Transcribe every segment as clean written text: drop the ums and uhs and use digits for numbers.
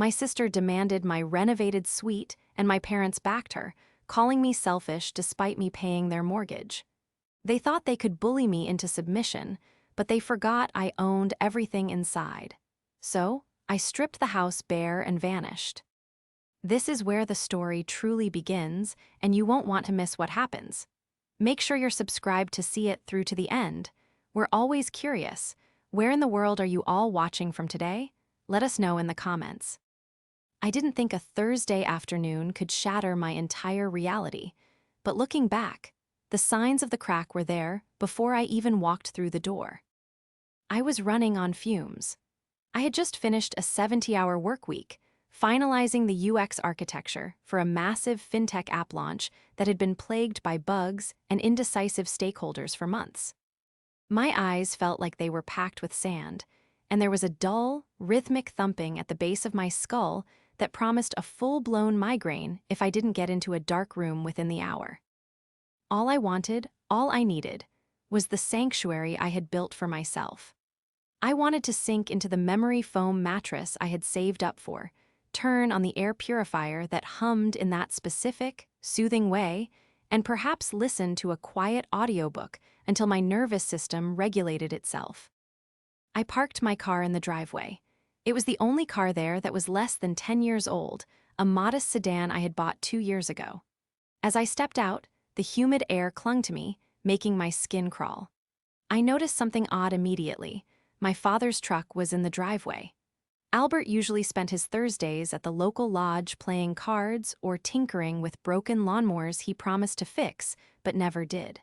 My sister demanded my renovated suite, and my parents backed her, calling me selfish despite me paying their mortgage. They thought they could bully me into submission, but they forgot I owned everything inside. So, I stripped the house bare and vanished. This is where the story truly begins, and you won't want to miss what happens. Make sure you're subscribed to see it through to the end. We're always curious. Where in the world are you all watching from today? Let us know in the comments. I didn't think a Thursday afternoon could shatter my entire reality, but looking back, the signs of the crack were there before I even walked through the door. I was running on fumes. I had just finished a 70-hour work week, finalizing the UX architecture for a massive fintech app launch that had been plagued by bugs and indecisive stakeholders for months. My eyes felt like they were packed with sand, and there was a dull, rhythmic thumping at the base of my skull that promised a full-blown migraine if I didn't get into a dark room within the hour. All I wanted, all I needed, was the sanctuary I had built for myself. I wanted to sink into the memory foam mattress I had saved up for, turn on the air purifier that hummed in that specific, soothing way, and perhaps listen to a quiet audiobook until my nervous system regulated itself. I parked my car in the driveway. It was the only car there that was less than 10 years old, a modest sedan I had bought 2 years ago. As I stepped out, the humid air clung to me, making my skin crawl. I noticed something odd immediately. My father's truck was in the driveway. Albert usually spent his Thursdays at the local lodge playing cards or tinkering with broken lawnmowers he promised to fix, but never did.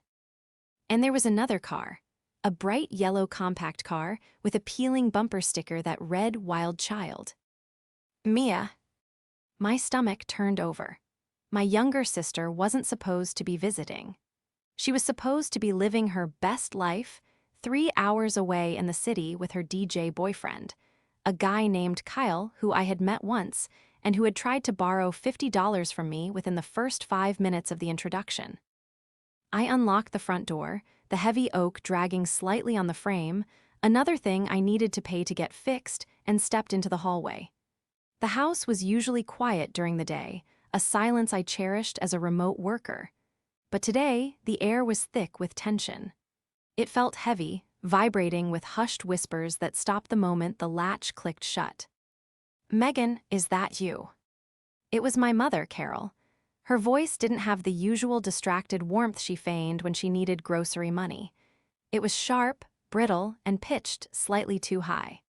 And there was another car, a bright yellow compact car with a peeling bumper sticker that read Wild Child. Mia. My stomach turned over. My younger sister wasn't supposed to be visiting. She was supposed to be living her best life 3 hours away in the city with her DJ boyfriend, a guy named Kyle who I had met once and who had tried to borrow $50 from me within the first 5 minutes of the introduction. I unlocked the front door, the heavy oak dragging slightly on the frame, another thing I needed to pay to get fixed, and stepped into the hallway. The house was usually quiet during the day, a silence I cherished as a remote worker. But today, the air was thick with tension. It felt heavy, vibrating with hushed whispers that stopped the moment the latch clicked shut. "Megan, is that you?" It was my mother, Carol. Her voice didn't have the usual distracted warmth she feigned when she needed grocery money. It was sharp, brittle, and pitched slightly too high.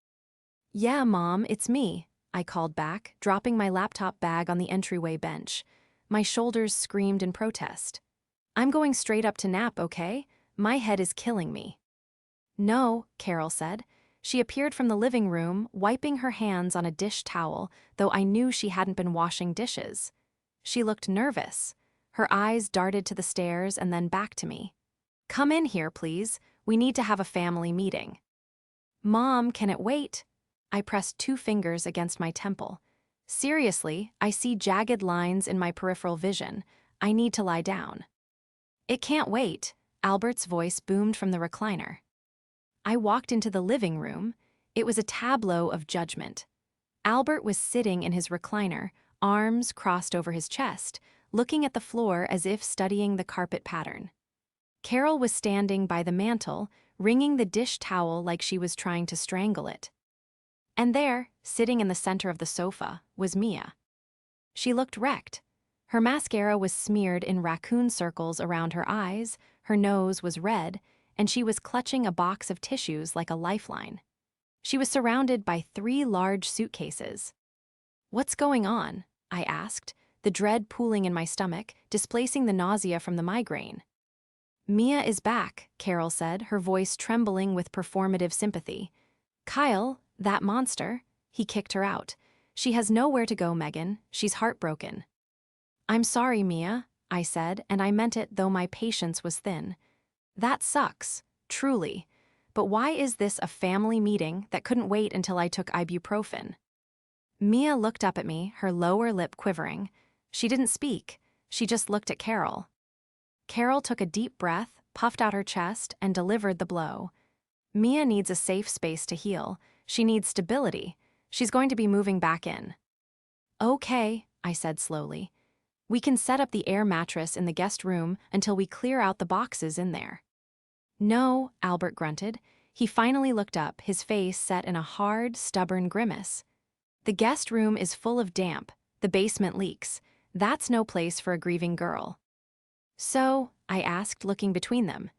"Yeah, Mom, it's me," I called back, dropping my laptop bag on the entryway bench. My shoulders screamed in protest. "I'm going straight up to nap, okay? My head is killing me." "No," Carol said. She appeared from the living room, wiping her hands on a dish towel, though I knew she hadn't been washing dishes. She looked nervous. Her eyes darted to the stairs and then back to me. "Come in here, please. We need to have a family meeting." "Mom, can it wait?" I pressed 2 fingers against my temple. "Seriously, I see jagged lines in my peripheral vision. I need to lie down." "It can't wait," Albert's voice boomed from the recliner. I walked into the living room. It was a tableau of judgment. Albert was sitting in his recliner, arms crossed over his chest, looking at the floor as if studying the carpet pattern. Carol was standing by the mantel, wringing the dish towel like she was trying to strangle it. And there, sitting in the center of the sofa, was Mia. She looked wrecked. Her mascara was smeared in raccoon circles around her eyes, her nose was red, and she was clutching a box of tissues like a lifeline. She was surrounded by 3 large suitcases. "What's going on?" I asked, the dread pooling in my stomach, displacing the nausea from the migraine. "Mia is back," Carol said, her voice trembling with performative sympathy. "Kyle, that monster," he kicked her out. "She has nowhere to go, Megan. She's heartbroken." "I'm sorry, Mia," I said, and I meant it though my patience was thin. "That sucks, truly. But why is this a family meeting that couldn't wait until I took ibuprofen?" Mia looked up at me, her lower lip quivering. She didn't speak. She just looked at Carol. Carol took a deep breath, puffed out her chest, and delivered the blow. "Mia needs a safe space to heal. She needs stability. She's going to be moving back in." Okay, I said slowly. We can set up the air mattress in the guest room until we clear out the boxes in there. No, Albert grunted. He finally looked up, his face set in a hard, stubborn grimace. The guest room is full of damp. The basement leaks. That's no place for a grieving girl. So, I asked, looking between them.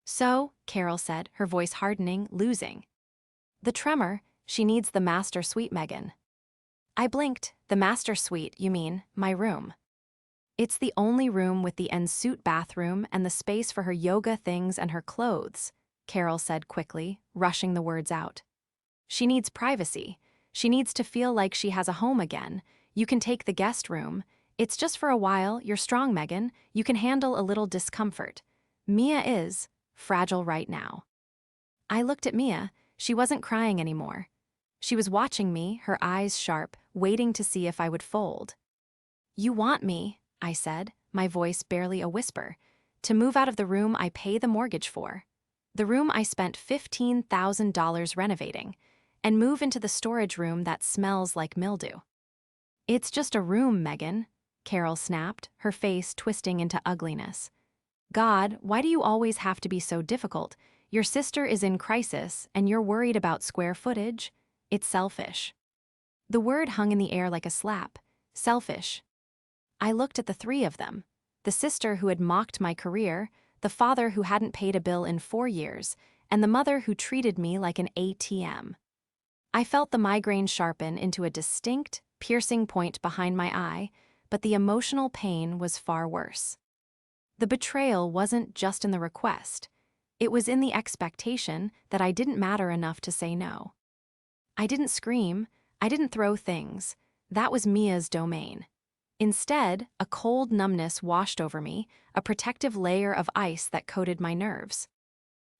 So, Carol said, her voice hardening, losing. The tremor, she needs the master suite, Megan. I blinked. The master suite, you mean, my room. It's the only room with the en-suite bathroom and the space for her yoga things and her clothes, Carol said quickly, rushing the words out. She needs privacy. She needs to feel like she has a home again. You can take the guest room. It's just for a while. You're strong, Megan. You can handle a little discomfort. Mia is fragile right now. I looked at Mia. She wasn't crying anymore. She was watching me, her eyes sharp, waiting to see if I would fold. You want me, I said, my voice barely a whisper, to move out of the room I pay the mortgage for, the room I spent $15,000 renovating, and move into the storage room that smells like mildew. It's just a room, Megan, Carol snapped, her face twisting into ugliness. God, why do you always have to be so difficult? Your sister is in crisis, and you're worried about square footage? It's selfish. The word hung in the air like a slap. Selfish. I looked at the three of them. The sister who had mocked my career, the father who hadn't paid a bill in 4 years, and the mother who treated me like an ATM. I felt the migraine sharpen into a distinct, piercing point behind my eye, but the emotional pain was far worse. The betrayal wasn't just in the request. It was in the expectation that I didn't matter enough to say no. I didn't scream. I didn't throw things. That was Mia's domain. Instead, a cold numbness washed over me, a protective layer of ice that coated my nerves.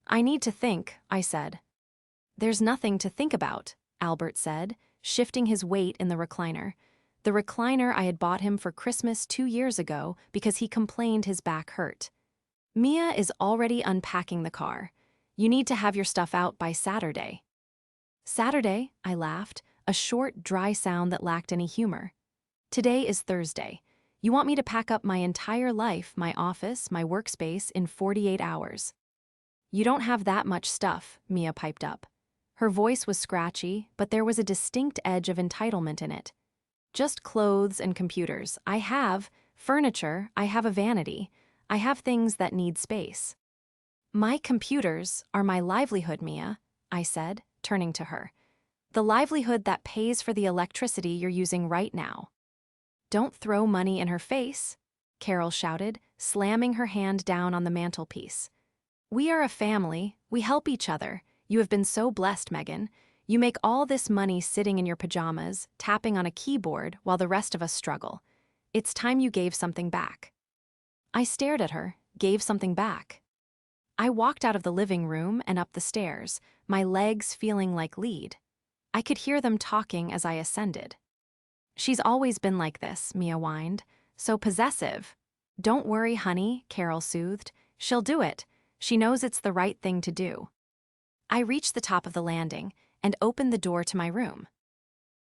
I need to think, I said. There's nothing to think about, Albert said, shifting his weight in the recliner. The recliner I had bought him for Christmas 2 years ago because he complained his back hurt. Mia is already unpacking the car. You need to have your stuff out by Saturday. Saturday, I laughed, a short, dry sound that lacked any humor. Today is Thursday. You want me to pack up my entire life, my office, my workspace, in 48 hours. You don't have that much stuff, Mia piped up. Her voice was scratchy, but there was a distinct edge of entitlement in it. Just clothes and computers. I have furniture, I have a vanity. I have things that need space. My computers are my livelihood, Mia, I said, turning to her. The livelihood that pays for the electricity you're using right now. Don't throw money in her face, Carol shouted, slamming her hand down on the mantelpiece. We are a family. We help each other. You have been so blessed, Megan. You make all this money sitting in your pajamas, tapping on a keyboard while the rest of us struggle. It's time you gave something back. I stared at her, gave something back. I walked out of the living room and up the stairs, my legs feeling like lead. I could hear them talking as I ascended. She's always been like this, Mia whined. So possessive. Don't worry, honey, Carol soothed. She'll do it. She knows it's the right thing to do. I reached the top of the landing and opened the door to my room.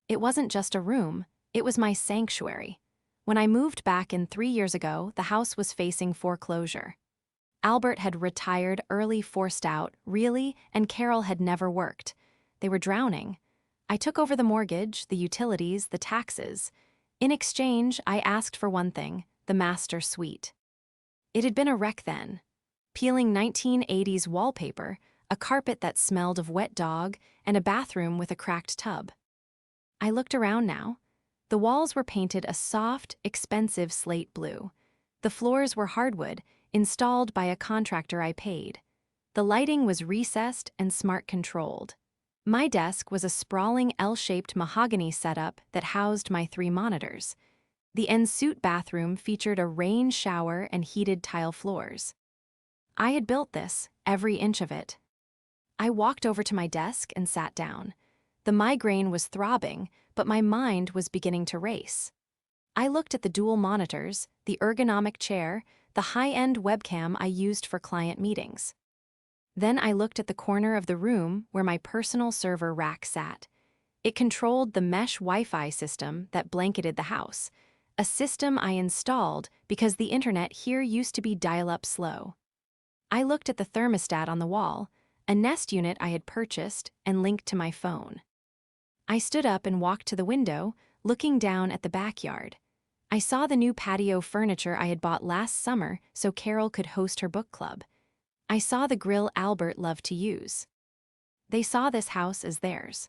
It wasn't just a room, it was my sanctuary. When I moved back in 3 years ago, the house was facing foreclosure. Albert had retired early, forced out, really, and Carol had never worked. They were drowning. I took over the mortgage, the utilities, the taxes. In exchange, I asked for one thing, the master suite. It had been a wreck then. Peeling 1980s wallpaper, a carpet that smelled of wet dog, and a bathroom with a cracked tub. I looked around now. The walls were painted a soft, expensive slate blue. The floors were hardwood, installed by a contractor I paid. The lighting was recessed and smart-controlled. My desk was a sprawling L-shaped mahogany setup that housed my 3 monitors. The en-suite bathroom featured a rain shower and heated tile floors. I had built this, every inch of it. I walked over to my desk and sat down. The migraine was throbbing, but my mind was beginning to race. I looked at the dual monitors, the ergonomic chair, the high-end webcam I used for client meetings. Then I looked at the corner of the room where my personal server rack sat. It controlled the mesh Wi-Fi system that blanketed the house, a system I installed because the internet here used to be dial-up slow. I looked at the thermostat on the wall, a Nest unit I had purchased and linked to my phone. I stood up and walked to the window, looking down at the backyard. I saw the new patio furniture I had bought last summer so Carol could host her book club. I saw the grill Albert loved to use. They saw this house as theirs.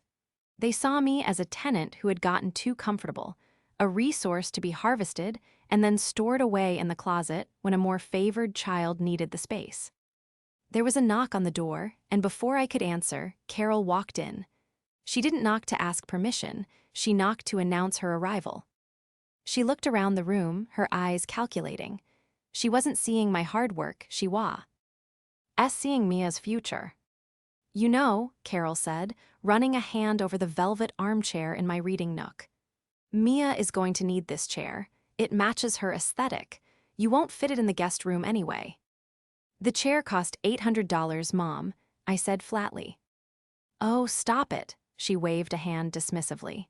They saw me as a tenant who had gotten too comfortable, a resource to be harvested and then stored away in the closet when a more favored child needed the space. There was a knock on the door, and before I could answer, Carol walked in. She didn't knock to ask permission, she knocked to announce her arrival. She looked around the room, her eyes calculating. She wasn't seeing my hard work, she was seeing Mia's future. "You know," Carol said, running a hand over the velvet armchair in my reading nook. "Mia is going to need this chair. It matches her aesthetic. You won't fit it in the guest room anyway." "The chair cost $800, Mom," I said flatly. "Oh, stop it," she waved a hand dismissively.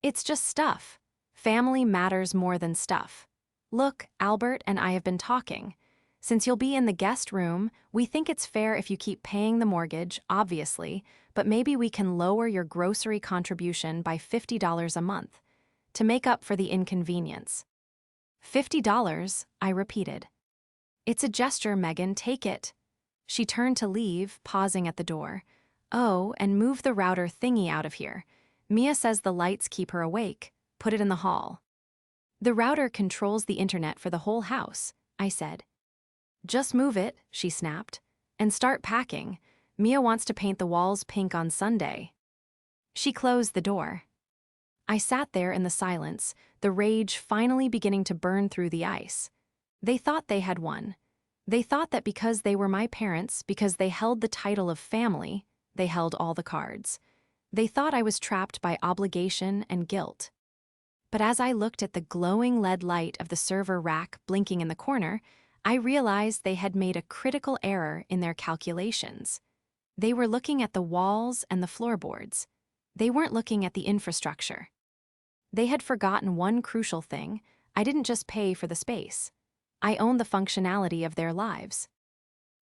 "It's just stuff. Family matters more than stuff. Look, Albert and I have been talking. Since you'll be in the guest room, we think it's fair if you keep paying the mortgage, obviously, but maybe we can lower your grocery contribution by $50 a month to make up for the inconvenience." $50, I repeated. "It's a gesture, Megan, take it." She turned to leave, pausing at the door. "Oh, and move the router thingy out of here. Mia says the lights keep her awake. Put it in the hall." "The router controls the internet for the whole house," I said. "Just move it," she snapped, "and start packing. Mia wants to paint the walls pink on Sunday." She closed the door. I sat there in the silence, the rage finally beginning to burn through the ice. They thought they had won. They thought that because they were my parents, because they held the title of family, they held all the cards. They thought I was trapped by obligation and guilt. But as I looked at the glowing lead light of the server rack blinking in the corner, I realized they had made a critical error in their calculations. They were looking at the walls and the floorboards. They weren't looking at the infrastructure. They had forgotten one crucial thing: I didn't just pay for the space. I owned the functionality of their lives.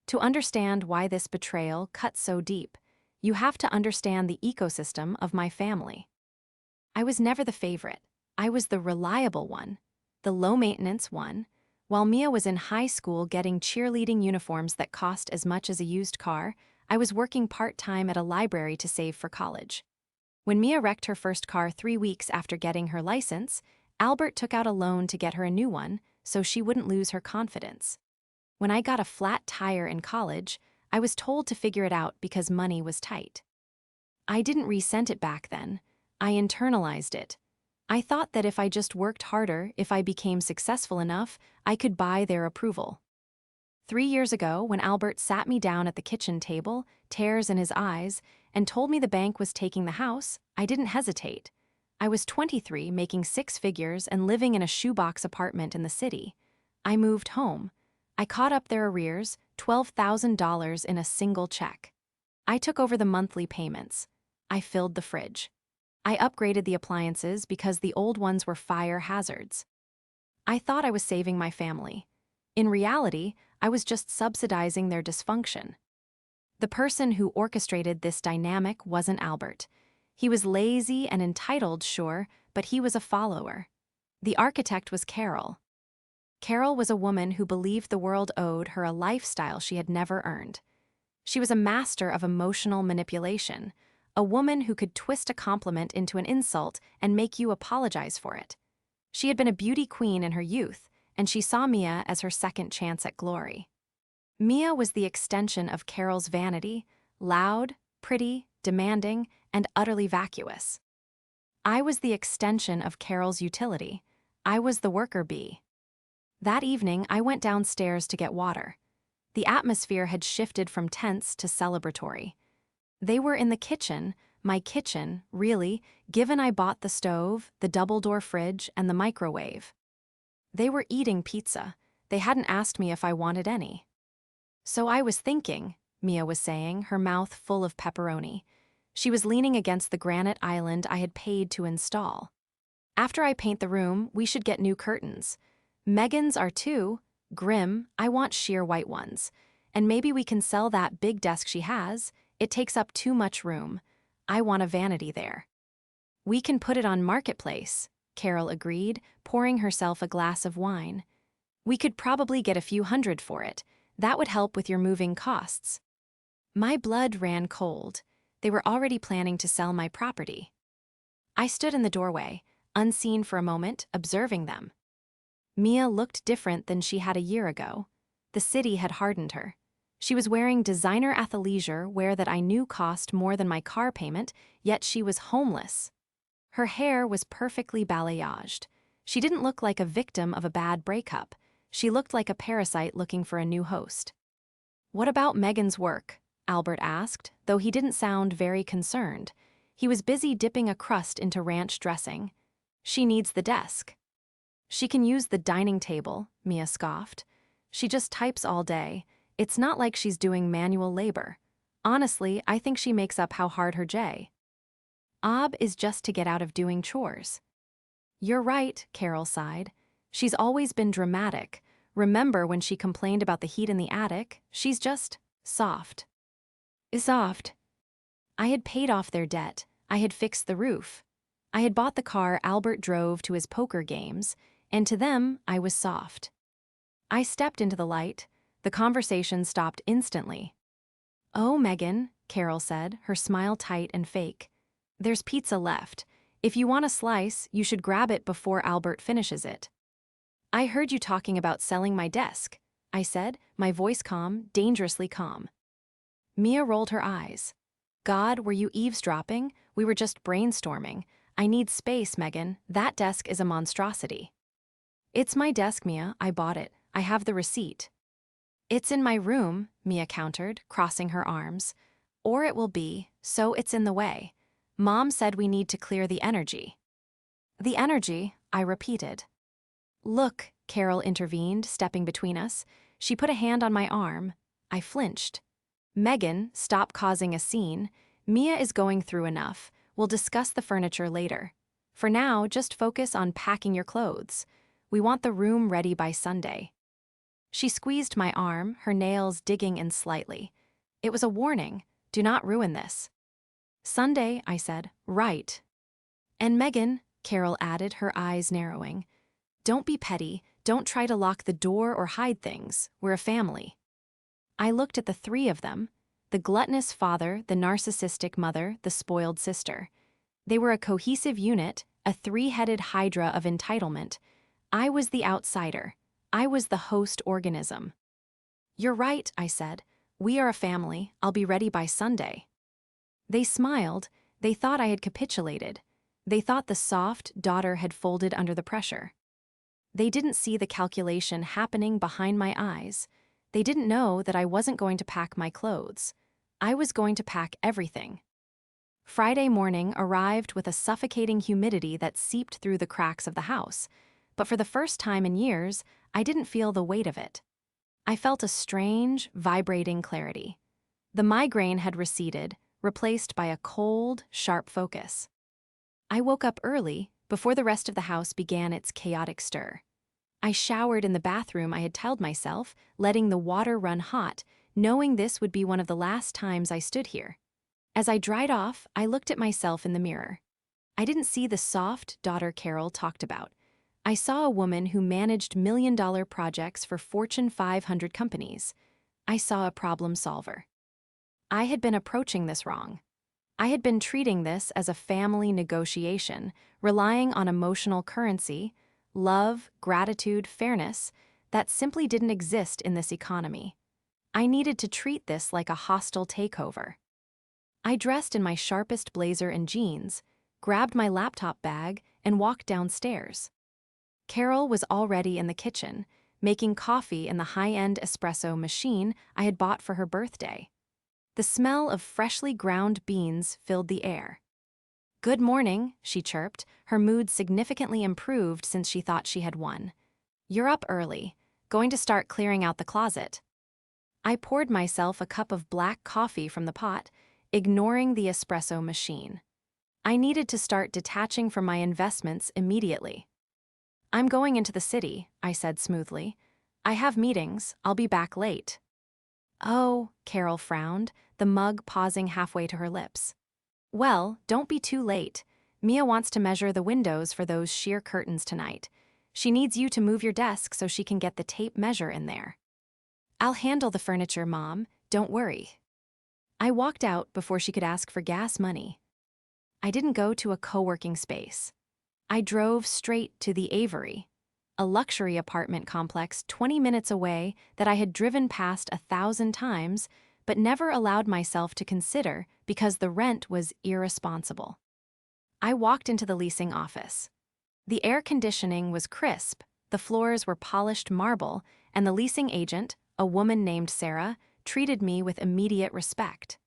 To understand why this betrayal cut so deep, you have to understand the ecosystem of my family. I was never the favorite. I was the reliable one, the low-maintenance one. While Mia was in high school getting cheerleading uniforms that cost as much as a used car, I was working part-time at a library to save for college. When Mia wrecked her first car 3 weeks after getting her license, Albert took out a loan to get her a new one so she wouldn't lose her confidence. When I got a flat tire in college, I was told to figure it out because money was tight. I didn't resent it back then. I internalized it. I thought that if I just worked harder, if I became successful enough, I could buy their approval. 3 years ago, when Albert sat me down at the kitchen table, tears in his eyes, and told me the bank was taking the house, I didn't hesitate. I was 23, making 6 figures and living in a shoebox apartment in the city. I moved home. I caught up their arrears, $12,000 in a single check. I took over the monthly payments. I filled the fridge. I upgraded the appliances because the old ones were fire hazards. I thought I was saving my family. In reality, I was just subsidizing their dysfunction. The person who orchestrated this dynamic wasn't Albert. He was lazy and entitled, sure, but he was a follower. The architect was Carol. Carol was a woman who believed the world owed her a lifestyle she had never earned. She was a master of emotional manipulation, a woman who could twist a compliment into an insult and make you apologize for it. She had been a beauty queen in her youth, and she saw Mia as her second chance at glory. Mia was the extension of Carol's vanity, loud, pretty, demanding, and utterly vacuous. I was the extension of Carol's utility. I was the worker bee. That evening, I went downstairs to get water. The atmosphere had shifted from tense to celebratory. They were in the kitchen, my kitchen, really, given I bought the stove, the double-door fridge, and the microwave. They were eating pizza. They hadn't asked me if I wanted any. "So I was thinking," Mia was saying, her mouth full of pepperoni. She was leaning against the granite island I had paid to install. After I paint the room, we should get new curtains. Megan's are too grim. I want sheer white ones. And maybe we can sell that big desk she has. It takes up too much room. I want a vanity there. We can put it on Marketplace, Carol agreed, pouring herself a glass of wine. We could probably get a few hundred for it. That would help with your moving costs. My blood ran cold. They were already planning to sell my property. I stood in the doorway, unseen for a moment, observing them. Mia looked different than she had a year ago. The city had hardened her. She was wearing designer athleisure wear that I knew cost more than my car payment, yet she was homeless. Her hair was perfectly balayaged. She didn't look like a victim of a bad breakup. She looked like a parasite looking for a new host. "What about Megan's work?" Albert asked, though he didn't sound very concerned. He was busy dipping a crust into ranch dressing. "She needs the desk." "She can use the dining table," Mia scoffed. "She just types all day. It's not like she's doing manual labor. Honestly, I think she makes up how hard her job is just to get out of doing chores." "You're right," Carol sighed. "She's always been dramatic. Remember when she complained about the heat in the attic? She's just soft." Soft. I had paid off their debt. I had fixed the roof. I had bought the car Albert drove to his poker games, and to them, I was soft. I stepped into the light. The conversation stopped instantly. "Oh, Megan," Carol said, her smile tight and fake. "There's pizza left. If you want a slice, you should grab it before Albert finishes it." "I heard you talking about selling my desk," I said, my voice calm, dangerously calm. Mia rolled her eyes. "God, were you eavesdropping? We were just brainstorming. I need space, Megan. That desk is a monstrosity." "It's my desk, Mia. I bought it. I have the receipt." "It's in my room," Mia countered, crossing her arms. "Or it will be, so it's in the way. Mom said we need to clear the energy." "The energy," I repeated. "Look," Carol intervened, stepping between us. She put a hand on my arm. I flinched. "Megan, stop causing a scene. Mia is going through enough. We'll discuss the furniture later. For now, just focus on packing your clothes. We want the room ready by Sunday." She squeezed my arm, her nails digging in slightly. It was a warning. Do not ruin this. "Sunday," I said. "Right." "And Megan," Carol added, her eyes narrowing, "don't be petty. Don't try to lock the door or hide things. We're a family." I looked at the three of them, the gluttonous father, the narcissistic mother, the spoiled sister. They were a cohesive unit, a three-headed hydra of entitlement. I was the outsider. I was the host organism. "You're right," I said. "We are a family. I'll be ready by Sunday." They smiled. They thought I had capitulated. They thought the soft daughter had folded under the pressure. They didn't see the calculation happening behind my eyes. They didn't know that I wasn't going to pack my clothes. I was going to pack everything. Friday morning arrived with a suffocating humidity that seeped through the cracks of the house, but for the first time in years, I didn't feel the weight of it. I felt a strange, vibrating clarity. The migraine had receded, replaced by a cold, sharp focus. I woke up early, before the rest of the house began its chaotic stir. I showered in the bathroom I had tiled myself, letting the water run hot, knowing this would be one of the last times I stood here. As I dried off, I looked at myself in the mirror. I didn't see the soft daughter Carol talked about. I saw a woman who managed million-dollar projects for Fortune 500 companies. I saw a problem solver. I had been approaching this wrong. I had been treating this as a family negotiation, relying on emotional currency, love, gratitude, fairness, that simply didn't exist in this economy. I needed to treat this like a hostile takeover. I dressed in my sharpest blazer and jeans, grabbed my laptop bag, and walked downstairs. Carol was already in the kitchen, making coffee in the high-end espresso machine I had bought for her birthday. The smell of freshly ground beans filled the air. "Good morning," she chirped, her mood significantly improved since she thought she had won. "You're up early. Going to start clearing out the closet." I poured myself a cup of black coffee from the pot, ignoring the espresso machine. I needed to start detaching from my investments immediately. "I'm going into the city," I said smoothly. "I have meetings, I'll be back late." "Oh," Carol frowned, the mug pausing halfway to her lips. "Well, don't be too late. Mia wants to measure the windows for those sheer curtains tonight. She needs you to move your desk so she can get the tape measure in there." "I'll handle the furniture, Mom, don't worry." I walked out before she could ask for gas money. I didn't go to a co-working space. I drove straight to the Avery, a luxury apartment complex 20 minutes away that I had driven past 1,000 times but never allowed myself to consider because the rent was irresponsible. I walked into the leasing office. The air conditioning was crisp, the floors were polished marble, and the leasing agent, a woman named Sarah, treated me with immediate respect.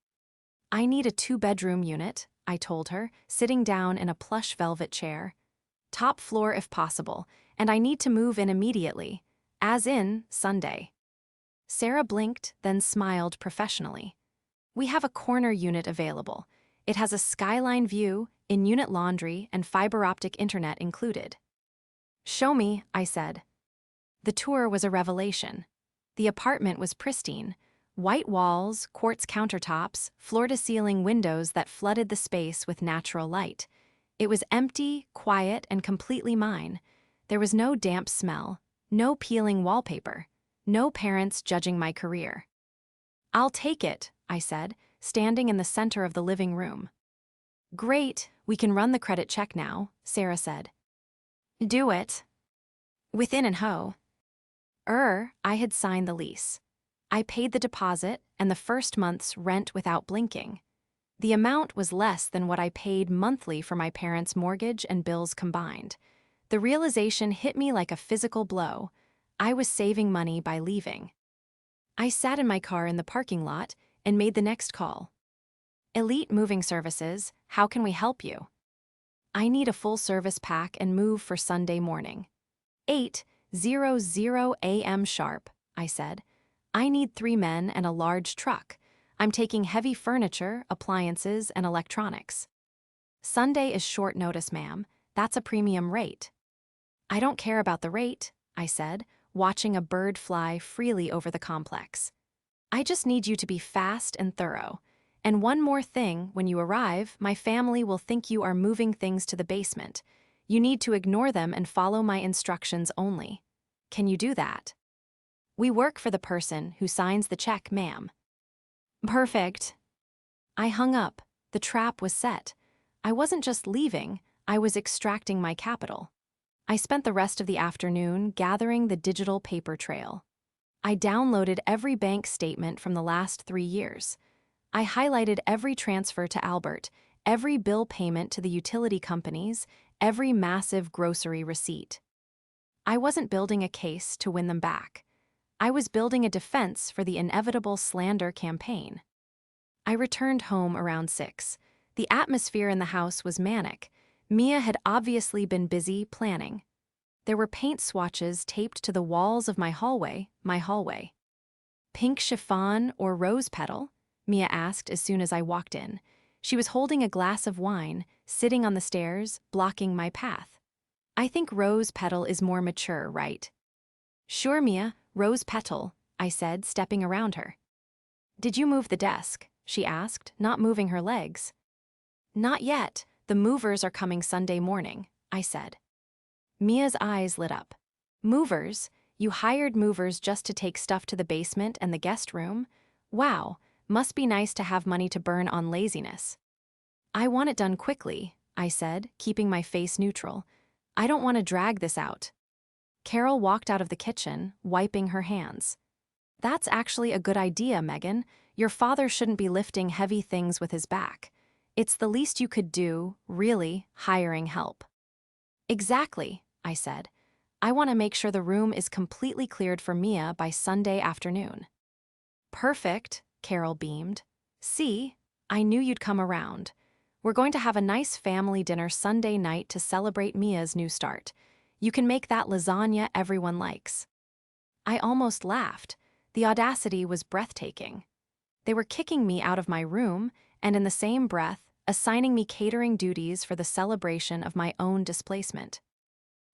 "I need a 2-bedroom unit," I told her, sitting down in a plush velvet chair. "Top floor if possible, and I need to move in immediately, as in Sunday." Sarah blinked, then smiled professionally. "We have a corner unit available. It has a skyline view, in-unit laundry, and fiber optic internet included." "Show me," I said. The tour was a revelation. The apartment was pristine. White walls, quartz countertops, floor-to-ceiling windows that flooded the space with natural light. It was empty, quiet, and completely mine. There was no damp smell, no peeling wallpaper, no parents judging my career. "I'll take it," I said, standing in the center of the living room. "Great, we can run the credit check now," Sarah said. "Do it." "Within and ho." I had signed the lease. I paid the deposit and the first month's rent without blinking. The amount was less than what I paid monthly for my parents' mortgage and bills combined. The realization hit me like a physical blow. I was saving money by leaving. I sat in my car in the parking lot and made the next call. "Elite Moving Services, how can we help you?" "I need a full-service pack and move for Sunday morning." 8:00 a.m. sharp, I said. "I need 3 men and a large truck. I'm taking heavy furniture, appliances, and electronics." "Sunday is short notice, ma'am. That's a premium rate." "I don't care about the rate," I said, watching a bird fly freely over the complex. "I just need you to be fast and thorough. And one more thing, when you arrive, my family will think you are moving things to the basement. You need to ignore them and follow my instructions only. Can you do that?" "We work for the person who signs the check, ma'am." "Perfect." I hung up. The trap was set. I wasn't just leaving, I was extracting my capital. I spent the rest of the afternoon gathering the digital paper trail. I downloaded every bank statement from the last 3 years. I highlighted every transfer to Albert, every bill payment to the utility companies, every massive grocery receipt. I wasn't building a case to win them back. I was building a defense for the inevitable slander campaign. I returned home around 6. The atmosphere in the house was manic. Mia had obviously been busy planning. There were paint swatches taped to the walls of my hallway. "Pink chiffon or rose petal?" Mia asked as soon as I walked in. She was holding a glass of wine, sitting on the stairs, blocking my path. "I think rose petal is more mature, right?" "Sure, Mia, rose petal," I said, stepping around her. "Did you move the desk?" she asked, not moving her legs. "Not yet. The movers are coming Sunday morning," I said. Mia's eyes lit up. "Movers? You hired movers just to take stuff to the basement and the guest room? Wow, must be nice to have money to burn on laziness." "I want it done quickly," I said, keeping my face neutral. "I don't want to drag this out." Carol walked out of the kitchen, wiping her hands. "That's actually a good idea, Megan. Your father shouldn't be lifting heavy things with his back. It's the least you could do, really, hiring help." "Exactly," I said. "I want to make sure the room is completely cleared for Mia by Sunday afternoon." "Perfect," Carol beamed. "See, I knew you'd come around. We're going to have a nice family dinner Sunday night to celebrate Mia's new start. You can make that lasagna everyone likes." I almost laughed. The audacity was breathtaking. They were kicking me out of my room, and in the same breath, assigning me catering duties for the celebration of my own displacement.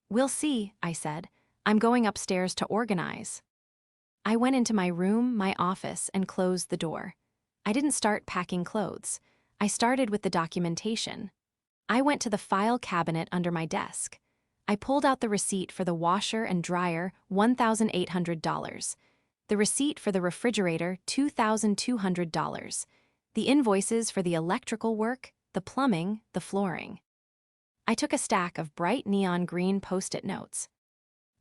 "We'll see," I said. "I'm going upstairs to organize." I went into my room, my office, and closed the door. I didn't start packing clothes. I started with the documentation. I went to the file cabinet under my desk. I pulled out the receipt for the washer and dryer, $1,800. The receipt for the refrigerator, $2,200. The invoices for the electrical work, the plumbing, the flooring. I took a stack of bright neon green Post-it notes.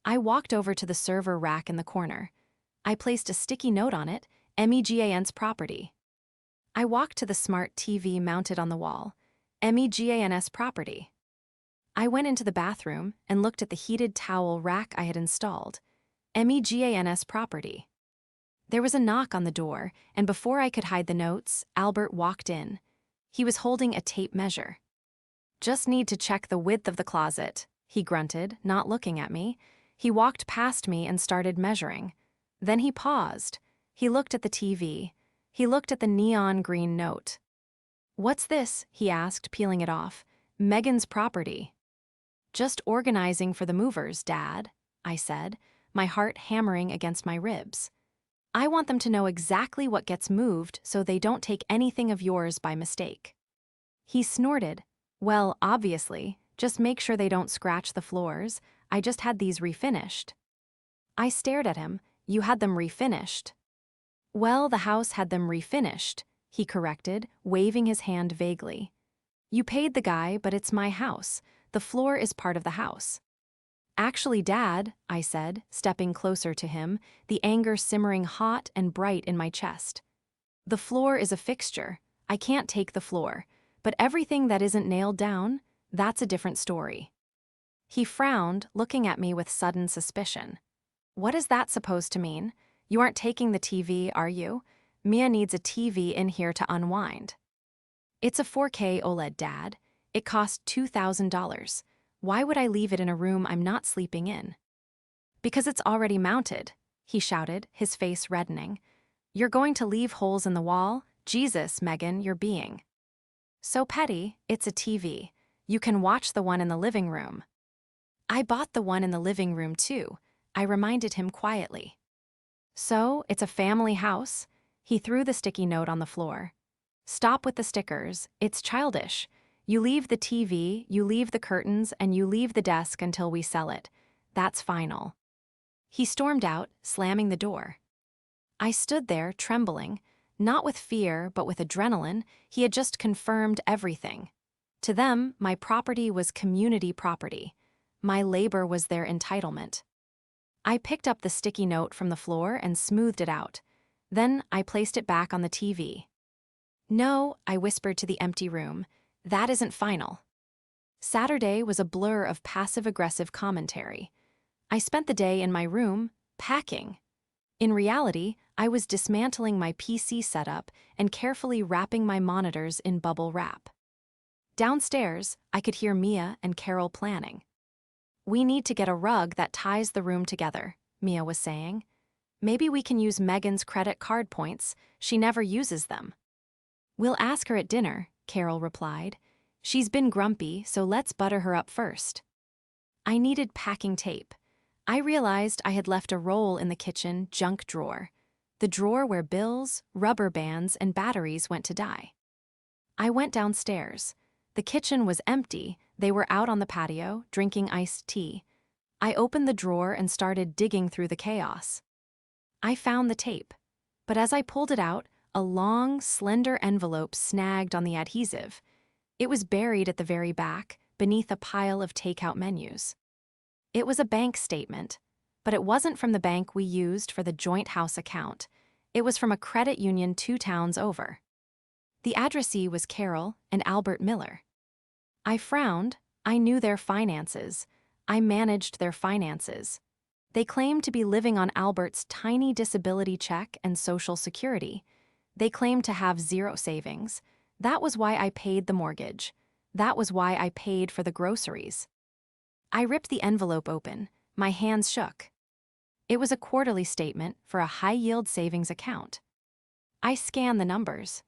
I walked over to the server rack in the corner. I placed a sticky note on it, MEGAN's property. I walked to the smart TV mounted on the wall, MEGAN's property. I went into the bathroom and looked at the heated towel rack I had installed, MEGAN's property. There was a knock on the door, and before I could hide the notes, Albert walked in. He was holding a tape measure. "Just need to check the width of the closet," he grunted, not looking at me. He walked past me and started measuring. Then he paused. He looked at the TV. He looked at the neon green note. "What's this?" he asked, peeling it off. "Megan's property." "Just organizing for the movers, Dad," I said, my heart hammering against my ribs. "I want them to know exactly what gets moved so they don't take anything of yours by mistake." He snorted. "Well, obviously, just make sure they don't scratch the floors. I just had these refinished." I stared at him. "You had them refinished?" "Well, the house had them refinished," he corrected, waving his hand vaguely. "You paid the guy, but it's my house. The floor is part of the house." "Actually, Dad," I said, stepping closer to him, the anger simmering hot and bright in my chest. "The floor is a fixture. I can't take the floor. But everything that isn't nailed down, that's a different story." He frowned, looking at me with sudden suspicion. "What is that supposed to mean? You aren't taking the TV, are you? Mia needs a TV in here to unwind." "It's a 4K OLED, Dad. It cost $2,000. Why would I leave it in a room I'm not sleeping in?" "Because it's already mounted," he shouted, his face reddening. "You're going to leave holes in the wall? Jesus, Megan, you're being so petty. It's a TV. You can watch the one in the living room." "I bought the one in the living room too," I reminded him quietly. "So, it's a family house?" He threw the sticky note on the floor. "Stop with the stickers. It's childish. You leave the TV, you leave the curtains, and you leave the desk until we sell it. That's final." He stormed out, slamming the door. I stood there, trembling. Not with fear, but with adrenaline. He had just confirmed everything. To them, my property was community property. My labor was their entitlement. I picked up the sticky note from the floor and smoothed it out. Then I placed it back on the TV. "No," I whispered to the empty room, "that isn't final." Saturday was a blur of passive-aggressive commentary. I spent the day in my room, packing. In reality, I was dismantling my PC setup and carefully wrapping my monitors in bubble wrap. Downstairs, I could hear Mia and Carol planning. "We need to get a rug that ties the room together," Mia was saying. "Maybe we can use Megan's credit card points. She never uses them." "We'll ask her at dinner," Carol replied. "She's been grumpy, so let's butter her up first." I needed packing tape. I realized I had left a roll in the kitchen junk drawer, the drawer where bills, rubber bands, and batteries went to die. I went downstairs. The kitchen was empty. They were out on the patio, drinking iced tea. I opened the drawer and started digging through the chaos. I found the tape, but as I pulled it out, a long, slender envelope snagged on the adhesive. It was buried at the very back, beneath a pile of takeout menus. It was a bank statement, but it wasn't from the bank we used for the joint house account. It was from a credit union 2 towns over. The addressee was Carol and Albert Miller. I frowned. I knew their finances. I managed their finances. They claimed to be living on Albert's tiny disability check and Social Security. They claimed to have 0 savings. That was why I paid the mortgage. That was why I paid for the groceries. I ripped the envelope open. My hands shook. It was a quarterly statement for a high-yield savings account. I scanned the numbers.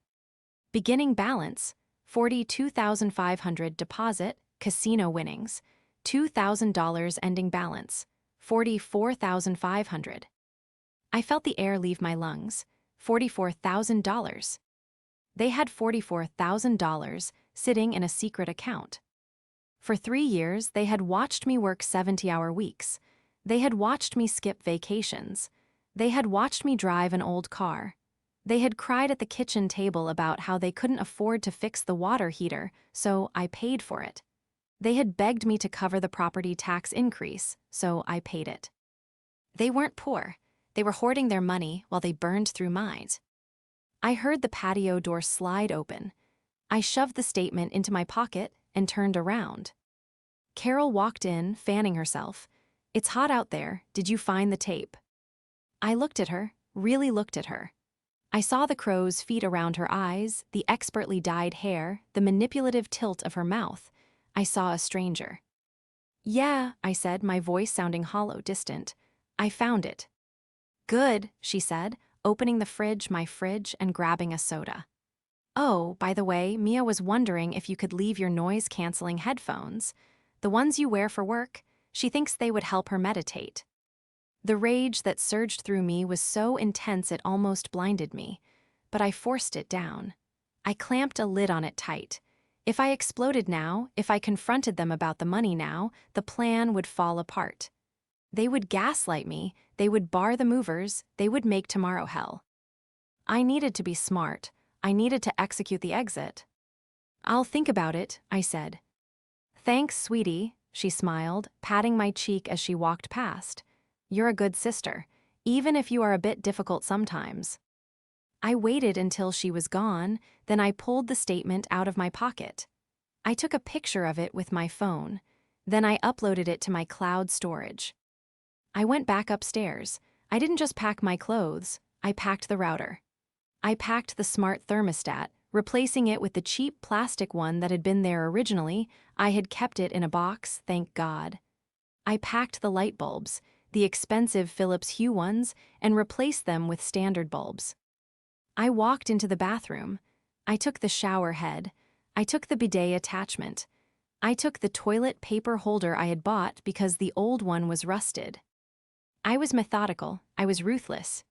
Beginning balance, 42,500 deposit, casino winnings, $2,000 ending balance, 44,500. I felt the air leave my lungs, $44,000. They had $44,000 sitting in a secret account. For 3 years, they had watched me work 70-hour weeks. They had watched me skip vacations. They had watched me drive an old car. They had cried at the kitchen table about how they couldn't afford to fix the water heater, so I paid for it. They had begged me to cover the property tax increase, so I paid it. They weren't poor. They were hoarding their money while they burned through mine. I heard the patio door slide open. I shoved the statement into my pocket and turned around. Carol walked in, fanning herself. "It's hot out there. Did you find the tape?" I looked at her, really looked at her. I saw the crow's feet around her eyes, the expertly dyed hair, the manipulative tilt of her mouth. I saw a stranger. "Yeah," I said, my voice sounding hollow, distant. "I found it." "Good," she said, opening my fridge, and grabbing a soda. "Oh, by the way, Mia was wondering if you could leave your noise-canceling headphones. The ones you wear for work. She thinks they would help her meditate." The rage that surged through me was so intense it almost blinded me, but I forced it down. I clamped a lid on it tight. If I exploded now, if I confronted them about the money now, the plan would fall apart. They would gaslight me, they would bar the movers, they would make tomorrow hell. I needed to be smart. I needed to execute the exit. "I'll think about it," I said. "Thanks, sweetie," she smiled, patting my cheek as she walked past. "You're a good sister, even if you are a bit difficult sometimes." I waited until she was gone, then I pulled the statement out of my pocket. I took a picture of it with my phone. Then I uploaded it to my cloud storage. I went back upstairs. I didn't just pack my clothes, I packed the router. I packed the smart thermostat, replacing it with the cheap plastic one that had been there originally. I had kept it in a box, thank God. I packed the light bulbs, the expensive Philips Hue ones, and replaced them with standard bulbs. I walked into the bathroom. I took the shower head. I took the bidet attachment. I took the toilet paper holder I had bought because the old one was rusted. I was methodical. I was ruthless.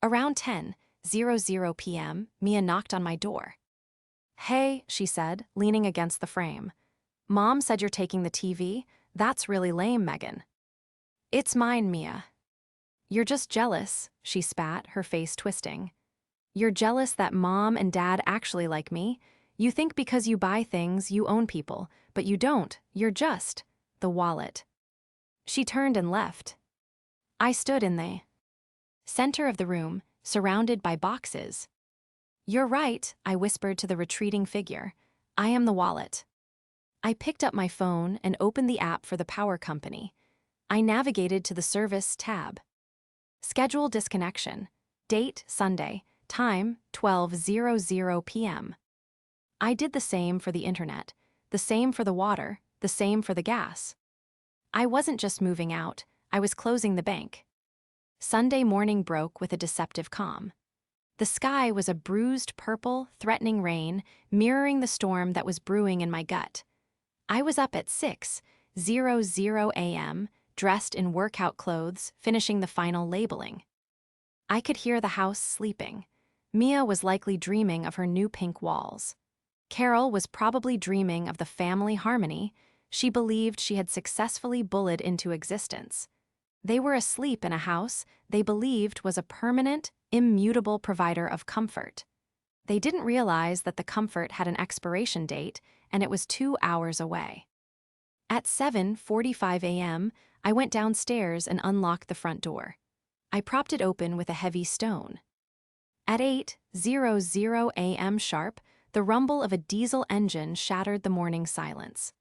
Around 10:00 p.m., Mia knocked on my door. "Hey," she said, leaning against the frame. "Mom said you're taking the TV? That's really lame, Megan." "It's mine, Mia." "You're just jealous," she spat, her face twisting. "You're jealous that Mom and Dad actually like me. You think because you buy things, you own people, but you don't. You're just the wallet." She turned and left. I stood in the center of the room, surrounded by boxes. "You're right," I whispered to the retreating figure. "I am the wallet." I picked up my phone and opened the app for the power company. I navigated to the Service tab. Schedule disconnection. Date, Sunday. Time, 12:00 p.m. I did the same for the internet, the same for the water, the same for the gas. I wasn't just moving out, I was closing the bank. Sunday morning broke with a deceptive calm. The sky was a bruised purple, threatening rain, mirroring the storm that was brewing in my gut. I was up at 6:00 a.m., dressed in workout clothes, finishing the final labeling. I could hear the house sleeping. Mia was likely dreaming of her new pink walls. Carol was probably dreaming of the family harmony she believed she had successfully bullied into existence. They were asleep in a house they believed was a permanent, immutable provider of comfort. They didn't realize that the comfort had an expiration date, and it was 2 hours away. At 7:45 a.m., I went downstairs and unlocked the front door. I propped it open with a heavy stone. At 8:00 a.m. sharp, the rumble of a diesel engine shattered the morning silence.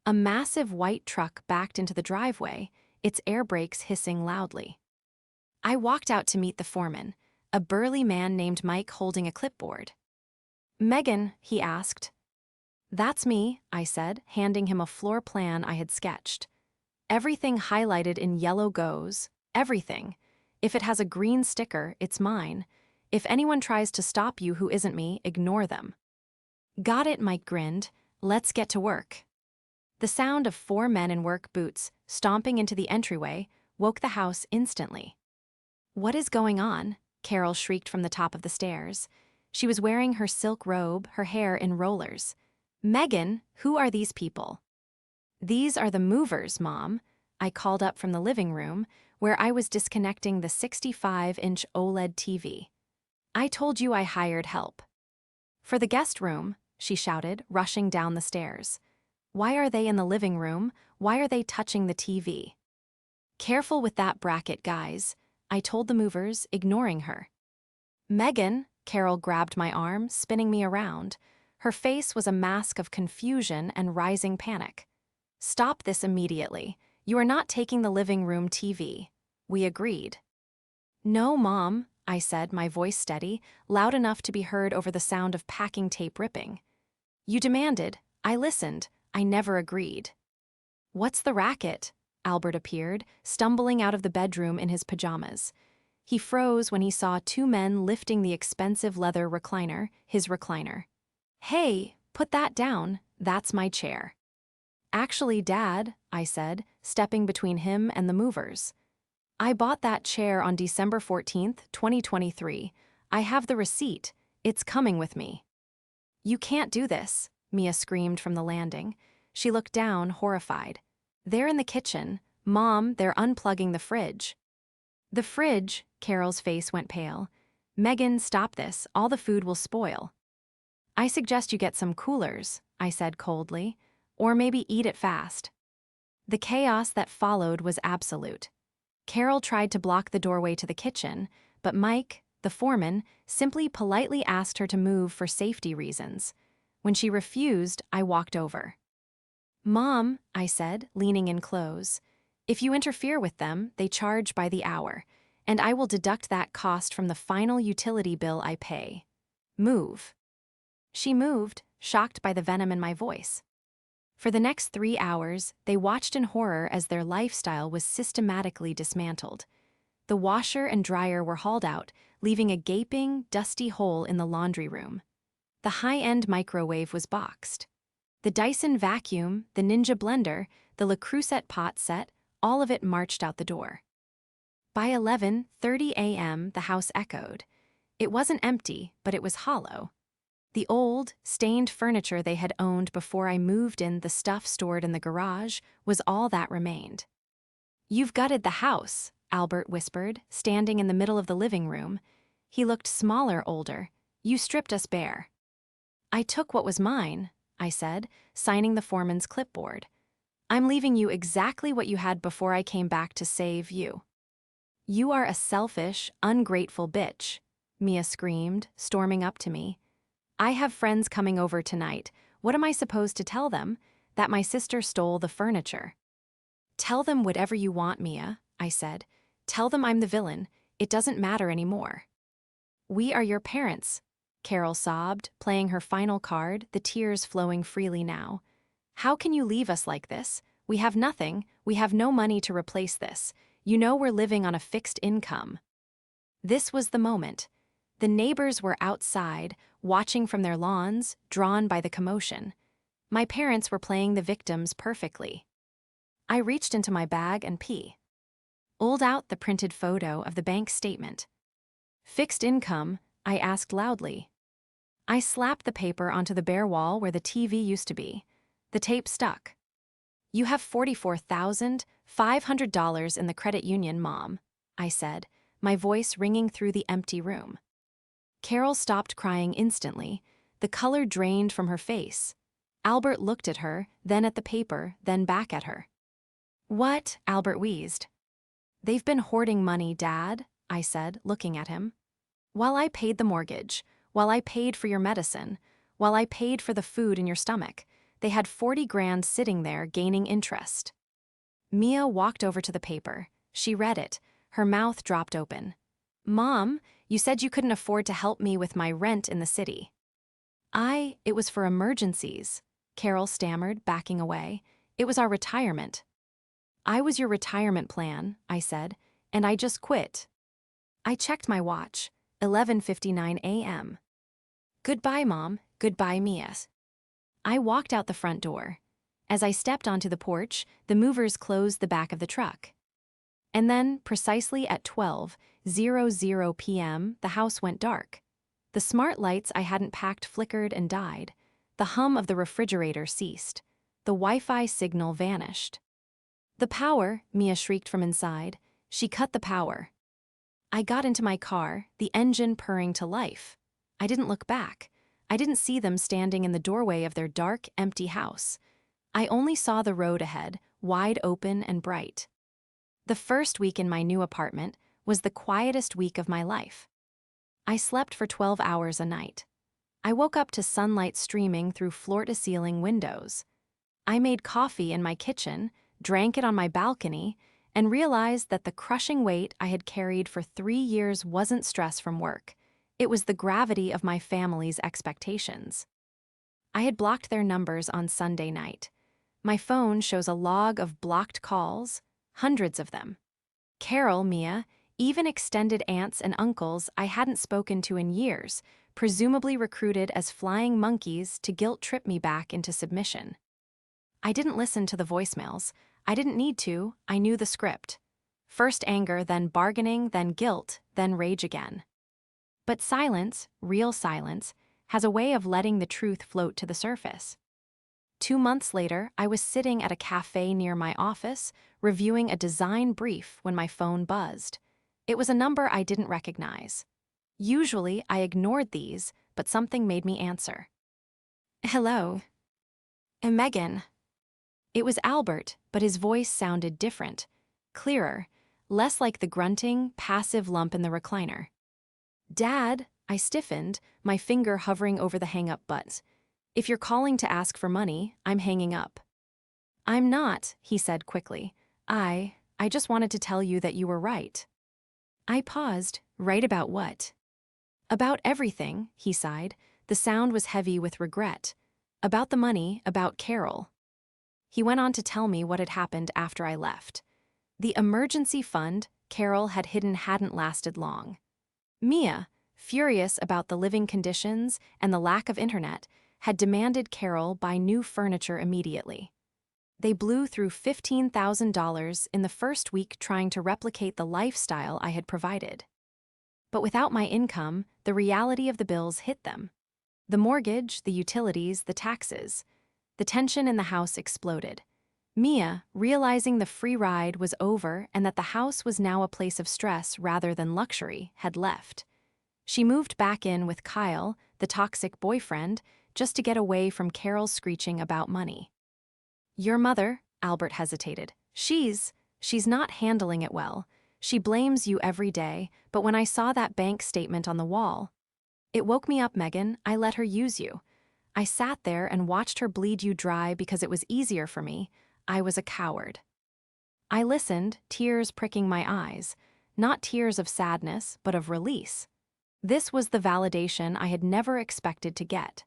A massive white truck backed into the driveway, its air brakes hissing loudly. I walked out to meet the foreman, a burly man named Mike holding a clipboard. "Megan," he asked. "That's me," I said, handing him a floor plan I had sketched. "Everything highlighted in yellow goes, everything. If it has a green sticker, it's mine. If anyone tries to stop you who isn't me, ignore them. Got it, Mike grinned. Let's get to work. The sound of 4 men in work boots stomping into the entryway woke the house instantly. What is going on? Carol shrieked from the top of the stairs. She was wearing her silk robe, her hair in rollers. Megan, who are these people? These are the movers, Mom, I called up from the living room, where I was disconnecting the 65-inch OLED TV. I told you I hired help. For the guest room, she shouted, rushing down the stairs. Why are they in the living room? Why are they touching the TV? Careful with that bracket, guys, I told the movers, ignoring her. Megan, Carol grabbed my arm, spinning me around. Her face was a mask of confusion and rising panic. Stop this immediately. You are not taking the living room TV. We agreed. No, Mom, I said, my voice steady, loud enough to be heard over the sound of packing tape ripping. You demanded. I listened. I never agreed. What's the racket? Albert appeared, stumbling out of the bedroom in his pajamas. He froze when he saw 2 men lifting the expensive leather recliner, his recliner. Hey, put that down. That's my chair. Actually, Dad, I said, stepping between him and the movers. I bought that chair on December 14th, 2023. I have the receipt. It's coming with me. You can't do this, Mia screamed from the landing. She looked down, horrified. They're in the kitchen. Mom, they're unplugging the fridge. The fridge, Carol's face went pale. Megan, stop this. All the food will spoil. I suggest you get some coolers, I said coldly, or maybe eat it fast. The chaos that followed was absolute. Carol tried to block the doorway to the kitchen, but Mike, the foreman, simply politely asked her to move for safety reasons. When she refused, I walked over. Mom, I said, leaning in close, if you interfere with them, they charge by the hour, and I will deduct that cost from the final utility bill I pay. Move. She moved, shocked by the venom in my voice. For the next 3 hours, they watched in horror as their lifestyle was systematically dismantled. The washer and dryer were hauled out, leaving a gaping, dusty hole in the laundry room. The high-end microwave was boxed. The Dyson vacuum, the Ninja blender, the Le Creuset pot set, all of it marched out the door. By 11:30 a.m., the house echoed. It wasn't empty, but it was hollow. The old, stained furniture they had owned before I moved in, the stuff stored in the garage, was all that remained. You've gutted the house, Albert whispered, standing in the middle of the living room. He looked smaller, older. You stripped us bare. I took what was mine, I said, signing the foreman's clipboard. I'm leaving you exactly what you had before I came back to save you. You are a selfish, ungrateful bitch, Mia screamed, storming up to me. I have friends coming over tonight. What am I supposed to tell them? That my sister stole the furniture. Tell them whatever you want, Mia, I said. Tell them I'm the villain. It doesn't matter anymore. We are your parents, Carol sobbed, playing her final card, the tears flowing freely now. How can you leave us like this? We have nothing. We have no money to replace this. You know we're living on a fixed income. This was the moment. The neighbors were outside, watching from their lawns, drawn by the commotion. My parents were playing the victims perfectly. I reached into my bag and pulled out the printed photo of the bank statement. Fixed income, I asked loudly. I slapped the paper onto the bare wall where the TV used to be. The tape stuck. You have $44,500 in the credit union, Mom, I said, my voice ringing through the empty room. Carol stopped crying instantly. The color drained from her face. Albert looked at her, then at the paper, then back at her. What? Albert wheezed. They've been hoarding money, Dad, I said, looking at him. While I paid the mortgage, while I paid for your medicine, while I paid for the food in your stomach, they had 40 grand sitting there gaining interest. Mia walked over to the paper. She read it. Her mouth dropped open. Mom, you said you couldn't afford to help me with my rent in the city. It was for emergencies, Carol stammered, backing away. It was our retirement. I was your retirement plan, I said, and I just quit. I checked my watch. 11:59 a.m. Goodbye, Mom. Goodbye, Mia. I walked out the front door. As I stepped onto the porch, the movers closed the back of the truck. And then, precisely at 12:00 p.m., the house went dark. The smart lights I hadn't packed flickered and died. The hum of the refrigerator ceased. The Wi-Fi signal vanished. "The power," Mia shrieked from inside. She cut the power. I got into my car, the engine purring to life. I didn't look back. I didn't see them standing in the doorway of their dark, empty house. I only saw the road ahead, wide open and bright. The first week in my new apartment was the quietest week of my life. I slept for 12 hours a night. I woke up to sunlight streaming through floor-to-ceiling windows. I made coffee in my kitchen, drank it on my balcony, and realized that the crushing weight I had carried for 3 years wasn't stress from work. It was the gravity of my family's expectations. I had blocked their numbers on Sunday night. My phone shows a log of blocked calls, hundreds of them. Carol, Mia, even extended aunts and uncles I hadn't spoken to in years, presumably recruited as flying monkeys to guilt-trip me back into submission. I didn't listen to the voicemails. I didn't need to. I knew the script. First anger, then bargaining, then guilt, then rage again. But silence, real silence, has a way of letting the truth float to the surface. 2 months later, I was sitting at a cafe near my office, reviewing a design brief when my phone buzzed. It was a number I didn't recognize. Usually, I ignored these, but something made me answer. "Hello. Megan." It was Albert, but his voice sounded different, clearer, less like the grunting, passive lump in the recliner. "Dad," I stiffened, my finger hovering over the hang-up button. "If you're calling to ask for money, I'm hanging up." "I'm not," he said quickly. I just wanted to tell you that you were right." I paused. "Right about what?" "About everything," he sighed. The sound was heavy with regret. "About the money, about Carol." He went on to tell me what had happened after I left. The emergency fund Carol had hidden hadn't lasted long. Mia, furious about the living conditions and the lack of internet, had demanded Carol buy new furniture immediately. They blew through $15,000 in the first week trying to replicate the lifestyle I had provided. But without my income, the reality of the bills hit them. The mortgage, the utilities, the taxes. The tension in the house exploded. Mia, realizing the free ride was over and that the house was now a place of stress rather than luxury, had left. She moved back in with Kyle, the toxic boyfriend, just to get away from Carol's screeching about money. "Your mother," Albert hesitated. She's not handling it well. She blames you every day, but when I saw that bank statement on the wall, it woke me up, Megan. I let her use you. I sat there and watched her bleed you dry because it was easier for me. I was a coward." I listened, tears pricking my eyes, not tears of sadness, but of release. This was the validation I had never expected to get.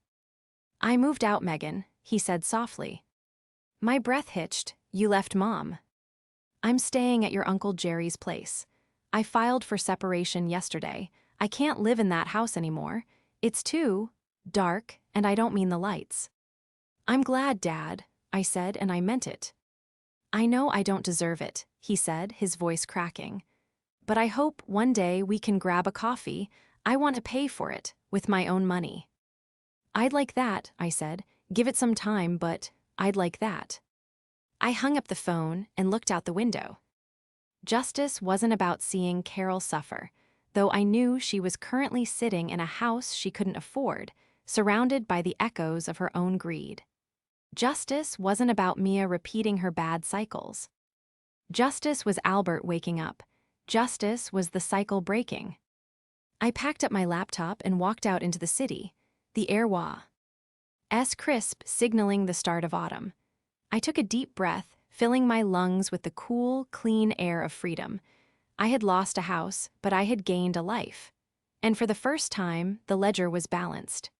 "I moved out, Megan," he said softly. My breath hitched. "You left Mom." "I'm staying at your Uncle Jerry's place. I filed for separation yesterday. I can't live in that house anymore. It's too dark, and I don't mean the lights." "I'm glad, Dad," I said, and I meant it. "I know I don't deserve it," he said, his voice cracking. "But I hope one day we can grab a coffee. I want to pay for it, with my own money." "I'd like that," I said. "Give it some time, but I'd like that." I hung up the phone and looked out the window. Justice wasn't about seeing Carol suffer, though I knew she was currently sitting in a house she couldn't afford, surrounded by the echoes of her own greed. Justice wasn't about Mia repeating her bad cycles. Justice was Albert waking up. Justice was the cycle breaking. I packed up my laptop and walked out into the city. The air was crisp, signaling the start of autumn. I took a deep breath, filling my lungs with the cool, clean air of freedom. I had lost a house, but I had gained a life. And for the first time, the ledger was balanced.